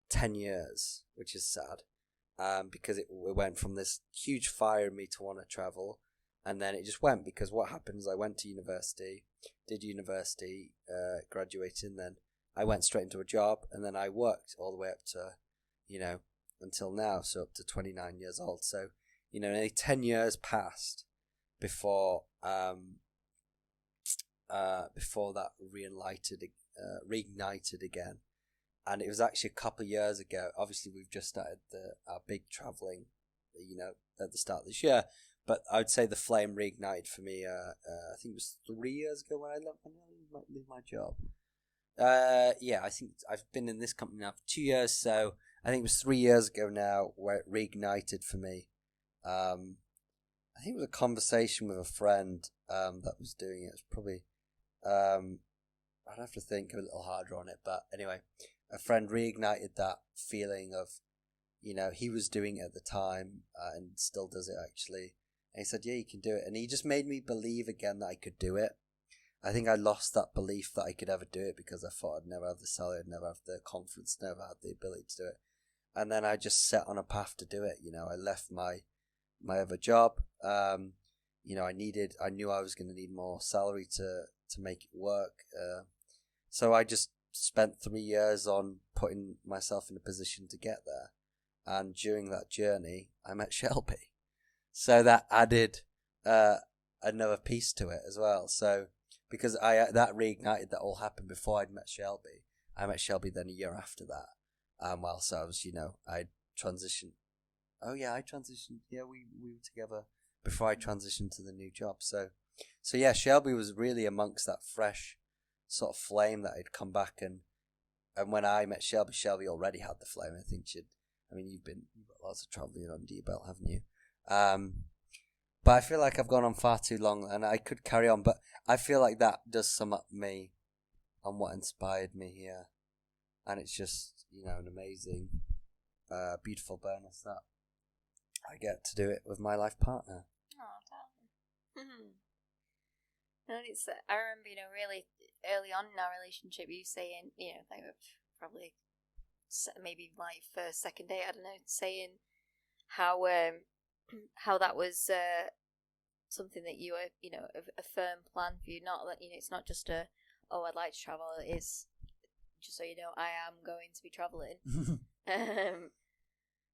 10 years, which is sad. Because it went from this huge fire in me to want to travel, and then it just went, because what happens? I went to university, graduated, and then I went straight into a job, and then I worked all the way up to, until now, so up to 29 years old. So, nearly 10 years passed before that reignited again. And it was actually a couple of years ago. Obviously, we've just started our big travelling, at the start of this year. But I would say the flame reignited for me, I think it was 3 years ago when I leave my job. I think I've been in this company now for 2 years, so I think it was 3 years ago now where it reignited for me. I think it was a conversation with a friend that was doing it. It was probably, I'd have to think a little harder on it, but anyway, a friend reignited that feeling of, he was doing it at the time and still does it actually. And he said, yeah, you can do it. And he just made me believe again that I could do it. I think I lost that belief that I could ever do it because I thought I'd never have the salary, I'd never have the confidence, never had the ability to do it. And then I just set on a path to do it. I left my other job. I knew I was going to need more salary to make it work. So I just spent 3 years on putting myself in a position to get there. And during that journey, I met Shelby. So that added another piece to it as well. So because that reignited, that all happened before I'd met Shelby. I met Shelby then a year after that. Whilst I was, I transitioned. Oh yeah, I transitioned. Yeah, we were together before I transitioned to the new job. So yeah, Shelby was really amongst that fresh sort of flame that had come back, and when I met Shelby already had the flame. I think you've got lots of travelling under your belt, haven't you? But I feel like I've gone on far too long, and I could carry on, but I feel like that does sum up me and what inspired me here, and it's just an amazing, beautiful bonus that I get to do it with my life partner. Oh, damn. No, I remember, really early on in our relationship, you saying, like probably maybe my first, second date, I don't know, saying how that was something that you were, a firm plan for you. Not that, it's not just I'd like to travel. It is, just so you know, I am going to be traveling.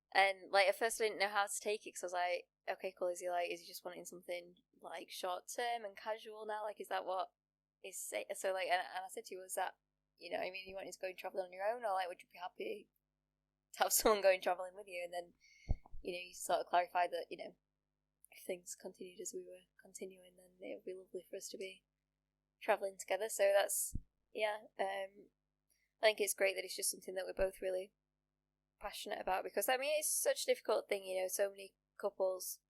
And like at first I didn't know how to take it, because I was like, okay, cool. Is he just wanting something like short term and casual now? Like, is that what is so like? And I said to you, was that you wanted to go traveling on your own, or like would you be happy to have someone going traveling with you? And then you sort of clarified that if things continued as we were continuing, then it would be lovely for us to be traveling together. So that's I think it's great that it's just something that we're both really passionate about, because it's such a difficult thing. So many couples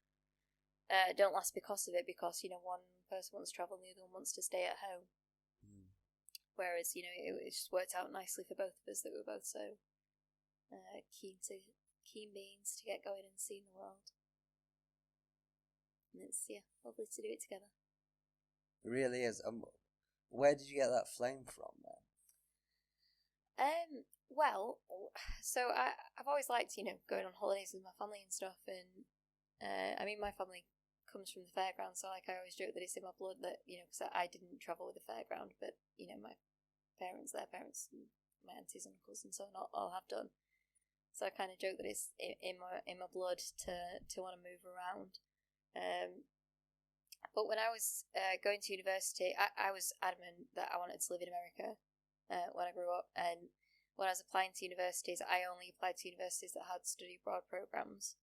don't last because of it, because one person wants to travel and the other one wants to stay at home. Whereas it just worked out nicely for both of us that we were both so keen beings to get going and seeing the world. And it's lovely to do it together. It really is. Where did you get that flame from then? Well, so I've always liked, going on holidays with my family and stuff, and I mean, my family comes from the fairground, so like I always joke that it's in my blood that, because I didn't travel with the fairground, but, my parents, their parents, and my aunties and uncles and so on all have done. So I kind of joke that it's in my blood to want to move around. But when I was going to university, I was adamant that I wanted to live in America when I grew up, and when I was applying to universities, I only applied to universities that had study abroad programs,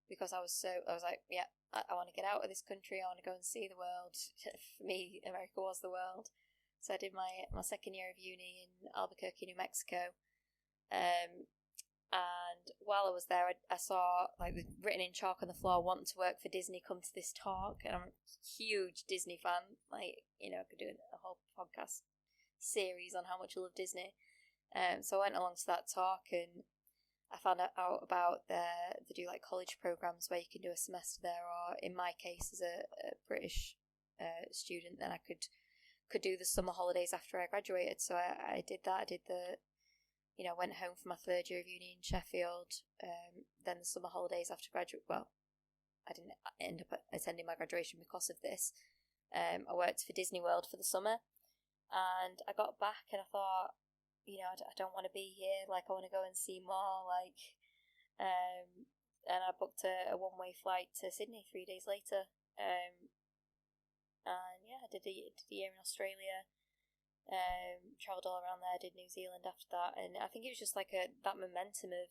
because I was like, yeah, I want to get out of this country. I want to go and see the world. For me, America was the world. So I did my second year of uni in Albuquerque, New Mexico. And while I was there, I saw, like, written in chalk on the floor, "wanting to work for Disney, come to this talk." And I'm a huge Disney fan. Like, I could do a whole podcast series on how much I love Disney. So I went along to that talk, and I found out about they do like college programs where you can do a semester there, or in my case, as a British student, then I could do the summer holidays after I graduated. So I did that. I did went home for my third year of uni in Sheffield. Then the summer holidays after graduate. Well, I didn't end up attending my graduation because of this. I worked for Disney World for the summer, and I got back and I thought, I don't want to be here. Like, I want to go and see more. Like, and I booked a one-way flight to Sydney 3 days later. And yeah, I did a year in Australia. Travelled all around there. Did New Zealand after that, and I think it was just like that momentum of,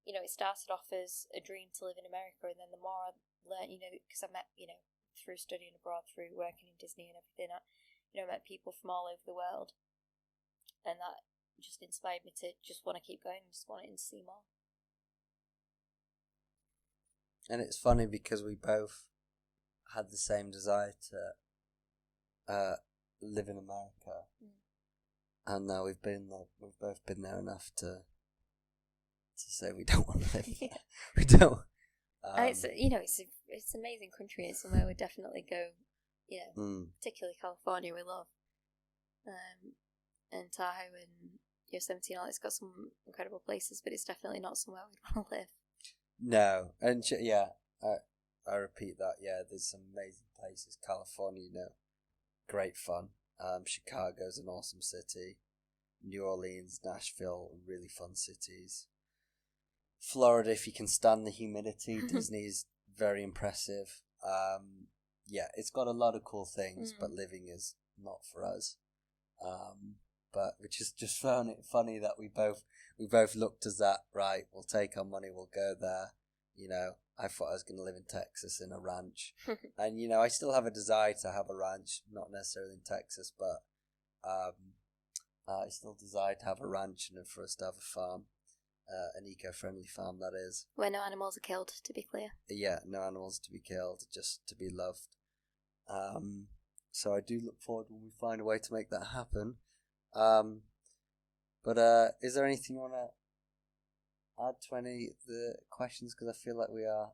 it started off as a dream to live in America, and then the more I learned, because I met, through studying abroad, through working in Disney and everything, I met people from all over the world, and that just inspired me to just want to keep going, just wanting to see more. And it's funny because we both had the same desire to live in America, and now we've both been there enough to say we don't want to live there. We don't. It's it's an amazing country. It's somewhere we'd definitely go. Particularly California, we love. And Tahoe and Yosemite, and all. It's got some incredible places, but it's definitely not somewhere we'd want to live. No, and I repeat that. Yeah, there's some amazing places. California, great fun. Chicago's an awesome city. New Orleans, Nashville, really fun cities. Florida, if you can stand the humidity. Disney's very impressive. It's got a lot of cool things, but living is not for us. But which is just funny that we both looked as that, right, we'll take our money, we'll go there. I thought I was going to live in Texas in a ranch. And, I still have a desire to have a ranch, not necessarily in Texas, but I still desire to have a ranch and for us to have a farm, an eco-friendly farm, that is. Where no animals are killed, to be clear. Yeah, no animals to be killed, just to be loved. So I do look forward when we find a way to make that happen. But is there anything you want to add to any of the questions? Because I feel like we are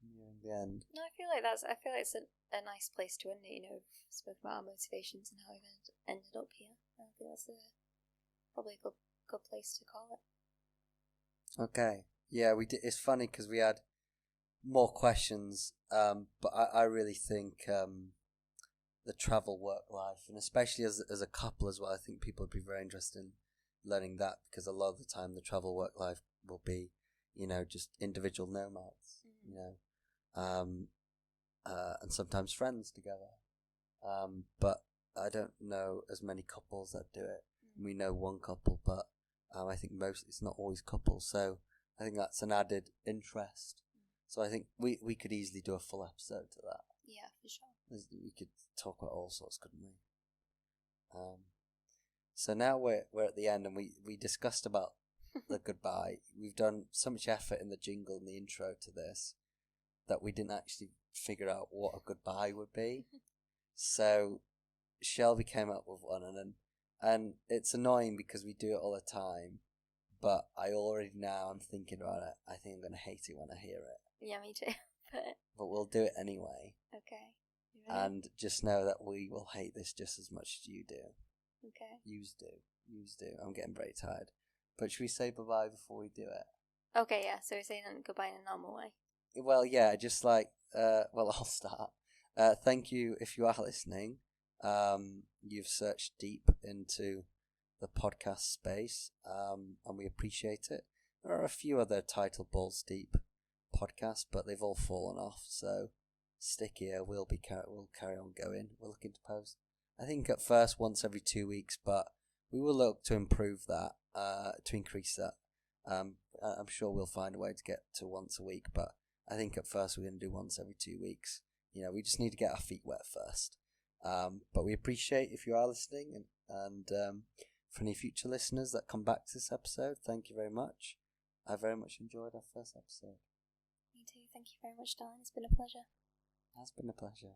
nearing the end. No, I feel like it's a nice place to end it. We've spoken about our motivations and how we've ended up here. I think that's probably a good place to call it. Okay. Yeah, we did. It's funny because we had more questions, but I really think the travel work life, and especially as a couple as well, I think people would be very interested in learning that, because a lot of the time the travel work life will be, just individual nomads, and sometimes friends together. But I don't know as many couples that do it. We know one couple, but I think it's not always couples. So I think that's an added interest. So I think we could easily do a full episode to that. Yeah, for sure. We could talk about all sorts, couldn't we? So now we're at the end, and we discussed about the goodbye. We've done so much effort in the jingle and the intro to this that we didn't actually figure out what a goodbye would be. So Shelby came up with one, and it's annoying because we do it all the time, but I already now I'm thinking about it. I think I'm going to hate it when I hear it. Yeah, me too. But we'll do it anyway. Okay. And just know that we will hate this just as much as you do. Okay. Yous do. I'm getting very tired. But should we say bye-bye before we do it? Okay, yeah, so we're saying goodbye in a normal way. Well, yeah, just like, I'll start. Thank you if you are listening. You've searched deep into the podcast space, and we appreciate it. There are a few other title balls deep podcasts, but they've all fallen off, so stick here. We'll carry on going. We're looking to post, I think at first once every 2 weeks, but we will look to improve that, to increase that. I'm sure we'll find a way to get to once a week, but I think at first we're going to do once every 2 weeks. We just need to get our feet wet first. But we appreciate if you are listening, and for any future listeners that come back to this episode, thank you very much. I very much enjoyed our first episode. Me too. Thank you very much, darling. It's been a pleasure. It has been a pleasure.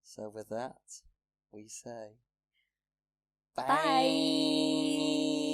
So with that, we say bye. Bye.